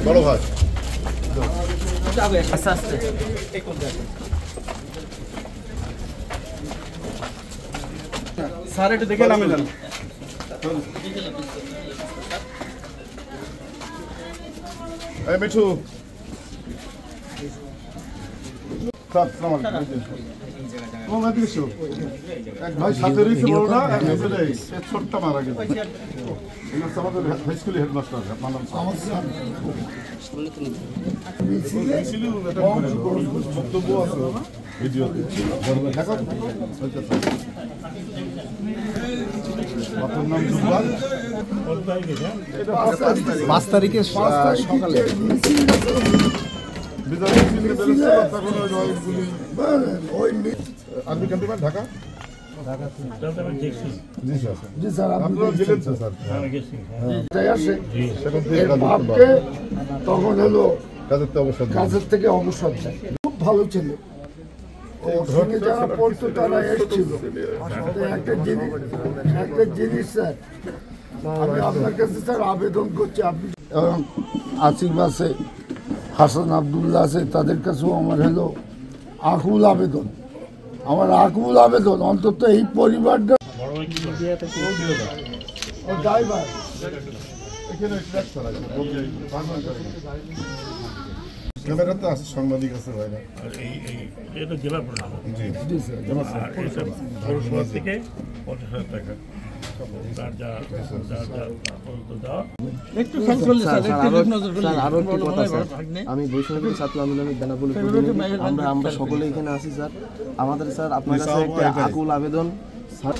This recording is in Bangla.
বড় ভাই আস্তে আস্তে স্যার একটু দেখে নামে যান। এই মিঠু স্যার সালাম আলাইকুম। তোমার এদিকে এসো। এক ভাই সাথে রয়েছে বড়টা, এক ছেলে ছোটটা মারা গেছে। এটা আমাদের হাই স্কুলের হেডমাস্টার মানব স্যার। বক্তব্য আছে ভিডিও দেখো। আপনার নাম জুবাল? 5 তারিখে সকালে আর্মি ক্যান্টনমেন্ট ঢাকা। জি স্যার, আপনারা গেলেন স্যার? তখন হলো কাজের থেকে অবসর দেয়। খুব ভালো ছিল, যারা পড়তো তারা এসেছিল। একটা জিনিস স্যার, আমি আপনার কাছে স্যার আবেদন করছি, আপনি আসিফ আছে, হাসান আবদুল্লাহ আছে, তাদের কাছেও আমার হলো আকুল আবেদন, অন্তত এই পরিবারটা ড্রাইভার ক্যামেরাতে আছে, সাংবাদিক আছে ভাইরা। এটা জেলা প্রশাসন থেকে 50,000 টাকা আমি বৈষম্য ছাত্র আন্দোলনের বেনাপোল আমরা সকলে এখানে আছি স্যার। আমাদের স্যার আপনার কাছে একটা আকুল আবেদন স্যার।